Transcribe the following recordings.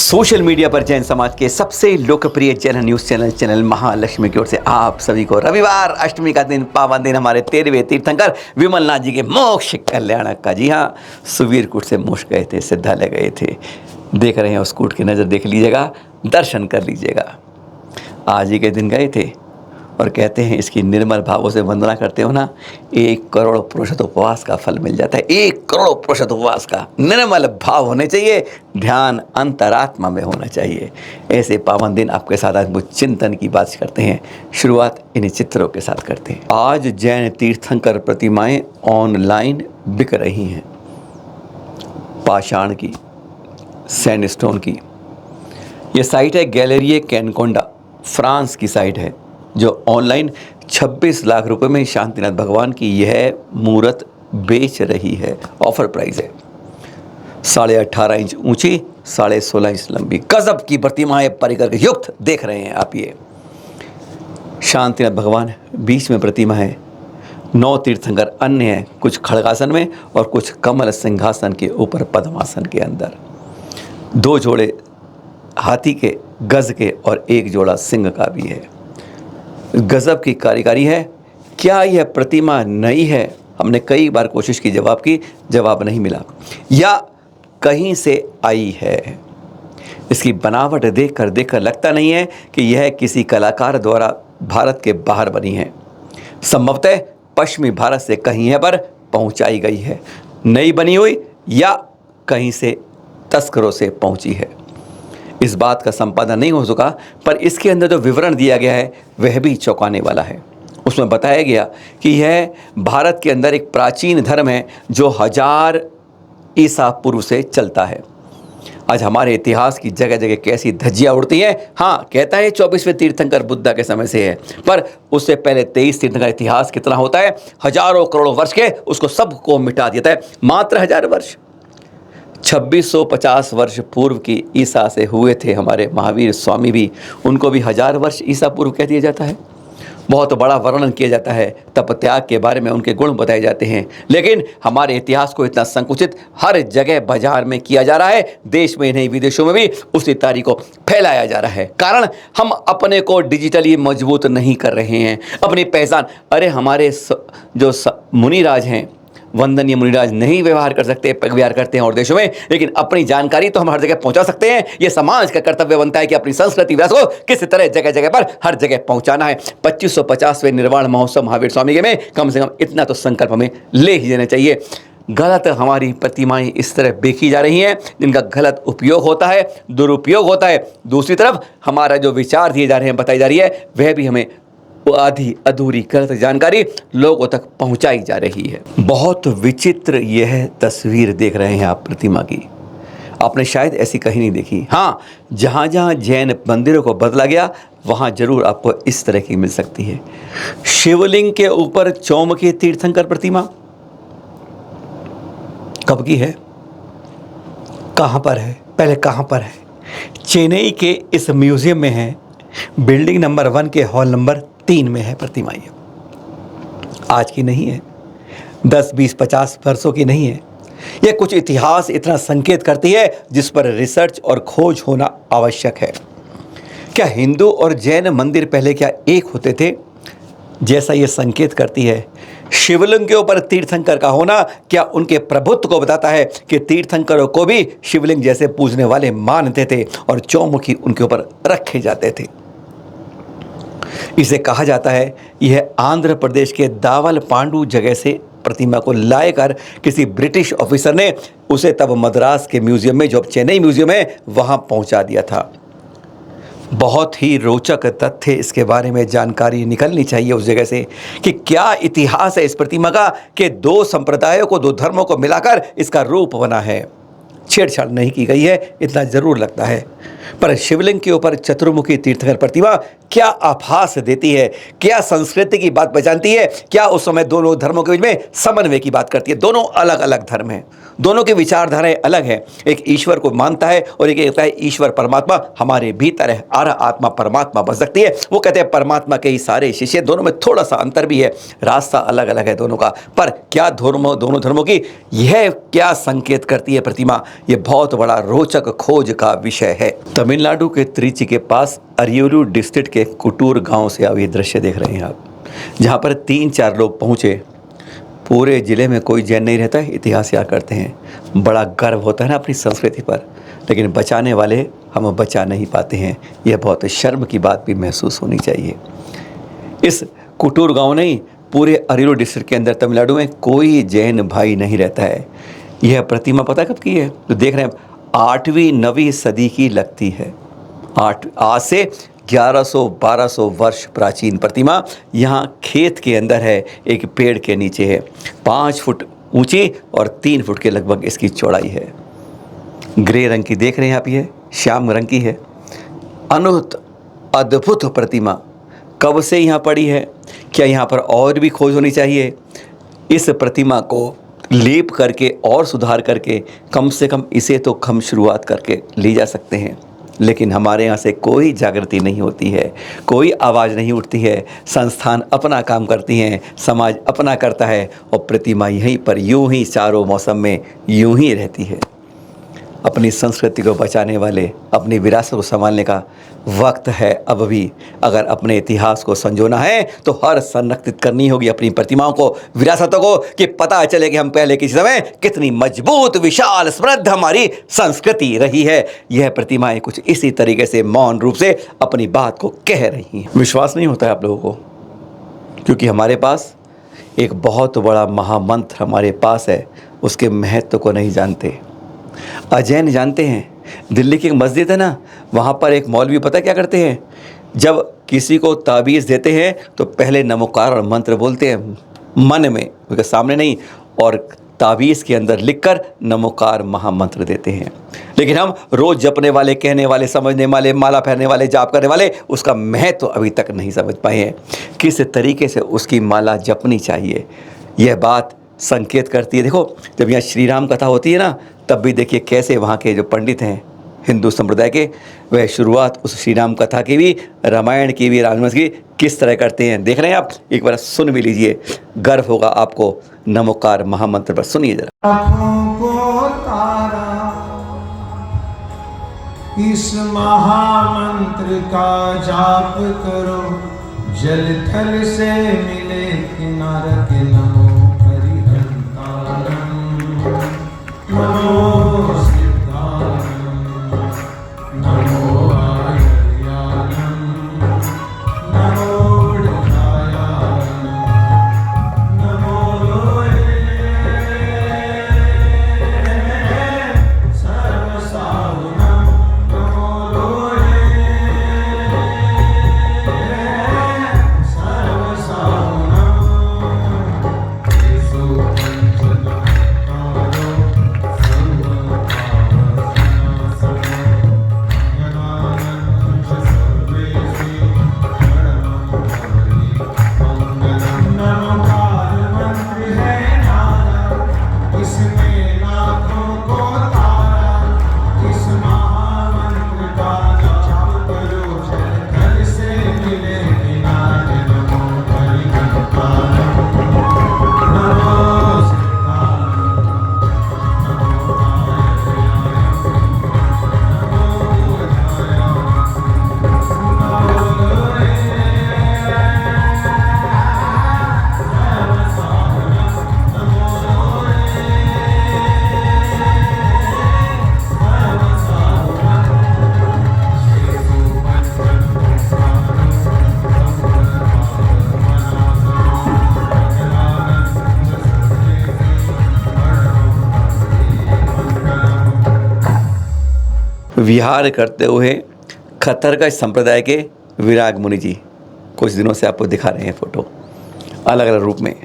Social media पर जैन समाज के सबसे लोकप्रिय जैन न्यूज़ चैनल महालक्ष्मी की ओर से आप सभी को रविवार अष्टमी का दिन पावन दिन हमारे 13वें तीर्थंकर विमलनाथ जी के मोक्ष कल्याणक का। जी हाँ, सुवीर कूट से मोक्ष गए थे, सिद्धालय गए थे। देख रहे हैं उस कूट की नज़र देख लीजिएगा, दर्शन कर लीजिएगा। आज ही के दिन गए थे और कहते हैं इसकी निर्मल भावों से वंदना करते हो ना, 1 करोड़ पुरुषोत्त उपवास का फल मिल जाता है। 1 करोड़ पुरुषोत्त उपवास का निर्मल भाव होने चाहिए, ध्यान अंतरात्मा में होना चाहिए। ऐसे पावन दिन आपके साथ आज वो चिंतन की बात करते हैं। शुरुआत इन्हीं चित्रों के साथ करते हैं। आज जैन तीर्थंकर प्रतिमाएं ऑनलाइन बिक रही हैं। पाषाण की, सैंडस्टोन की। ये साइट है गैलरिए कैनकोंडा, फ्रांस की साइट है, जो ऑनलाइन 26 लाख रुपए में शांतिनाथ भगवान की यह मूर्त बेच रही है। ऑफर प्राइस है। 18.5 इंच ऊंची, 16.5 इंच लंबी गजब की प्रतिमाएं परिकर के युक्त देख रहे हैं आप। ये शांतिनाथ भगवान बीच में प्रतिमा है। 9 तीर्थंकर अन्य हैं, कुछ खड़गासन में और कुछ कमल सिंहासन के ऊपर पद्मासन के अंदर। 2 जोड़े हाथी के, गज के और 1 जोड़ा सिंह का भी है। गजब की कारीगरी है। क्या यह प्रतिमा नई है? हमने कई बार कोशिश की, जवाब की, जवाब नहीं मिला। या कहीं से आई है? इसकी बनावट देखकर लगता नहीं है कि यह किसी कलाकार द्वारा भारत के बाहर बनी है। संभवतः पश्चिमी भारत से कहीं है पर पहुंचाई गई है। नई बनी हुई या कहीं से तस्करों से पहुंची है, इस बात का संपादन नहीं हो सका। पर इसके अंदर जो विवरण दिया गया है वह भी चौंकाने वाला है। उसमें बताया गया कि यह भारत के अंदर एक प्राचीन धर्म है जो 1000 ईसा पूर्व से चलता है। आज हमारे इतिहास की जगह जगह कैसी धज्जियाँ उड़ती हैं। हाँ, कहता है 24वें तीर्थंकर बुद्धा के समय से है, पर उससे पहले 23 तीर्थंकर इतिहास कितना होता है, हजारों करोड़ों वर्ष के, उसको सबको मिटा देता है। मात्र 1000 वर्ष, 2650 वर्ष पूर्व की ईसा से हुए थे हमारे महावीर स्वामी भी, उनको भी 1000 वर्ष ईसा पूर्व कह दिया जाता है। बहुत बड़ा वर्णन किया जाता है, तप त्याग के बारे में उनके गुण बताए जाते हैं। लेकिन हमारे इतिहास को इतना संकुचित हर जगह बाजार में किया जा रहा है, देश में नहीं विदेशों में भी उसी तारीख को फैलाया जा रहा है। कारण हम अपने को डिजिटली मजबूत नहीं कर रहे हैं, अपनी पहचान। अरे हमारे जो मुनिराज हैं, वंदनीय मुनिराज नहीं व्यवहार कर सकते, व्यवहार करते हैं और देशों में, लेकिन अपनी जानकारी तो हम हर जगह पहुंचा सकते हैं। ये समाज का कर्तव्य बनता है कि अपनी संस्कृति विरासत को किस तरह जगह जगह पर हर जगह पहुंचाना है। 2550वें निर्वाण महोत्सव महावीर स्वामी के में कम से कम इतना तो संकल्प हमें ले ही लेना चाहिए। गलत हमारी प्रतिमाएं इस तरह बेची जा रही हैं जिनका गलत उपयोग होता है, दुरुपयोग होता है। दूसरी तरफ हमारा जो विचार दिए जा रहे हैं, बताई जा रही है, वह भी हमें आधी अधूरी गलत जानकारी लोगों तक पहुंचाई जा रही है। बहुत विचित्र यह तस्वीर देख रहे हैं आप प्रतिमा की। आपने शायद ऐसी कहीं नहीं देखी। हाँ, जहाँ जहाँ जैन मंदिरों को बदला गया वहाँ जरूर आपको इस तरह की मिल सकती है। शिवलिंग के ऊपर चौमुखी तीर्थंकर प्रतिमा कब की है, कहाँ पर है, पहले कहाँ पर है? चेन्नई के इस म्यूजियम में है, बिल्डिंग नंबर 1 के हॉल नंबर 3 में है प्रतिमा। ये आज की नहीं है, 10, 20, 50 वर्षों की नहीं है। यह कुछ इतिहास इतना संकेत करती है जिस पर रिसर्च और खोज होना आवश्यक है। क्या हिंदू और जैन मंदिर पहले क्या एक होते थे, जैसा यह संकेत करती है? शिवलिंग के ऊपर तीर्थंकर का होना क्या उनके प्रभुत्व को बताता है कि तीर्थंकरों को भी शिवलिंग जैसे पूजने वाले मानते थे और चौमुखी उनके ऊपर रखे जाते थे? इसे कहा जाता है यह आंध्र प्रदेश के दावल पांडु जगह से प्रतिमा को लाकर किसी ब्रिटिश ऑफिसर ने उसे तब मद्रास के म्यूजियम में, जो अब चेन्नई म्यूजियम है, वहां पहुंचा दिया था। बहुत ही रोचक तथ्य इसके बारे में जानकारी निकलनी चाहिए उस जगह से कि क्या इतिहास है इस प्रतिमा का कि 2 संप्रदायों को, 2 धर्मों को मिलाकर इसका रूप बना है। छेड़छाड़ नहीं की गई है, इतना जरूर लगता है। पर शिवलिंग के ऊपर चतुर्मुखी तीर्थंकर प्रतिमा क्या आभास देती है, क्या संस्कृति की बात पहचानती है, क्या उस समय दोनों धर्मों के बीच में समन्वय की बात करती है? दोनों अलग अलग धर्म हैं, दोनों की विचारधाराएं अलग हैं। एक ईश्वर को मानता है और एक कहता है ईश्वर परमात्मा हमारे भीतर है, आर आत्मा परमात्मा बन सकती है। वो कहते हैं परमात्मा के ही सारे शिष्य। दोनों में थोड़ा सा अंतर भी है, रास्ता अलग अलग है दोनों का। पर क्या दोनों धर्मों की यह क्या संकेत करती है प्रतिमा ये बहुत बड़ा रोचक खोज का विषय है। तमिलनाडु के त्रिची के पास अरियूरू डिस्ट्रिक्ट के कुटूर गांव से अब ये दृश्य देख रहे हैं आप, जहां पर 3-4 लोग पहुंचे। पूरे ज़िले में कोई जैन नहीं रहता है, इतिहास याद करते हैं। बड़ा गर्व होता है ना अपनी संस्कृति पर, लेकिन बचाने वाले हम बचा नहीं पाते हैं। यह बहुत शर्म की बात भी महसूस होनी चाहिए। इस कुटूर गांव नहीं, पूरे अरियूरू डिस्ट्रिक्ट के अंदर तमिलनाडु में कोई जैन भाई नहीं रहता है। यह प्रतिमा पता कब की है? तो देख रहे हैं 8वीं-9वीं सदी की लगती है। आज से 1100-1200 वर्ष प्राचीन प्रतिमा यहाँ खेत के अंदर है, एक पेड़ के नीचे है। 5 फुट ऊंची और 3 फुट के लगभग इसकी चौड़ाई है। ग्रे रंग की देख रहे हैं आप, ये श्याम रंग की है। अद्भुत प्रतिमा कब से यहाँ पड़ी है? क्या यहाँ पर और भी खोज होनी चाहिए? इस प्रतिमा को लेप करके और सुधार करके कम से कम इसे तो हम शुरुआत करके ले जा सकते हैं, लेकिन हमारे यहाँ से कोई जागृति नहीं होती है, कोई आवाज़ नहीं उठती है। संस्थान अपना काम करती हैं, समाज अपना करता है और प्रतिमा यहीं पर यूं ही चारों मौसम में यूं ही रहती है। अपनी संस्कृति को बचाने वाले, अपनी विरासत को संभालने का वक्त है अब भी। अगर अपने इतिहास को संजोना है तो हर संरक्षित करनी होगी अपनी प्रतिमाओं को, विरासतों को, कि पता चले कि हम पहले किसी समय कितनी मजबूत, विशाल, समृद्ध हमारी संस्कृति रही है। यह प्रतिमाएं कुछ इसी तरीके से मौन रूप से अपनी बात को कह रही हैं। विश्वास नहीं होता है आप लोगों को, क्योंकि हमारे पास एक बहुत बड़ा महामंत्र हमारे पास है, उसके महत्व को नहीं जानते। अजैन जानते हैं। दिल्ली की एक मस्जिद है ना, वहाँ पर एक मौलवी पता क्या करते हैं? जब किसी को ताबीज़ देते हैं तो पहले नमोकार और मंत्र बोलते हैं मन में, उनके सामने नहीं, और ताबीज़ के अंदर लिखकर नमोकार महामंत्र देते हैं। लेकिन हम रोज़ जपने वाले, कहने वाले, समझने वाले, माला पहनने वाले, जाप करने वाले उसका महत्व अभी तक नहीं समझ पाए हैं। किस तरीके से उसकी माला जपनी चाहिए, यह बात संकेत करती है। देखो, जब यहाँ श्री राम कथा होती है ना, तब भी देखिए कैसे वहाँ के जो पंडित हैं हिंदू संप्रदाय के, वह शुरुआत उस श्री राम कथा की भी, रामायण की भी, रामायण की किस तरह करते हैं देख रहे हैं आप। एक बार सुन भी लीजिए, गर्व होगा आपको। नमोकार महामंत्र पर सुनिए जरा। आँखों को तारा इस महामंत्र का जाप करो, जल थल से मिले किनारा के। नमो हरिहंतारम, नमो सिद्धारम, नमो आयर्याणम, नमो वृद्धायाणम, नमो लोये सर्वसाहुनम, नमो लोये सर्वसाहुनम। येषु पंचदत्तारो विहार करते हुए खत्तरगढ़ संप्रदाय के विराग मुनि जी कुछ दिनों से आपको दिखा रहे हैं फोटो, अलग अलग रूप में।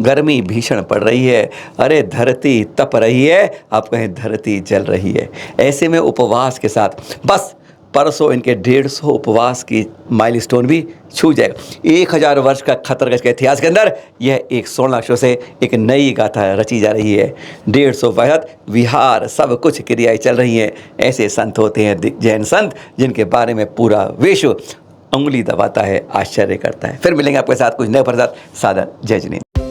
गर्मी भीषण पड़ रही है, अरे धरती तप रही है, आप कहें धरती जल रही है। ऐसे में उपवास के साथ बस परसों इनके 150 उपवास की माइलस्टोन भी छू जाएगा। 1000 वर्ष का खत्तरगढ़ के इतिहास के अंदर यह एक स्वर्ण अक्षरों से एक नई गाथा रची जा रही है। 150 वर्ष विहार, सब कुछ क्रियाएं चल रही हैं। ऐसे संत होते हैं जैन संत, जिनके बारे में पूरा विश्व उंगली दबाता है, आश्चर्य करता है। फिर मिलेंगे आपके साथ कुछ नए प्रसाद। सादर जय जिनेन्द्र।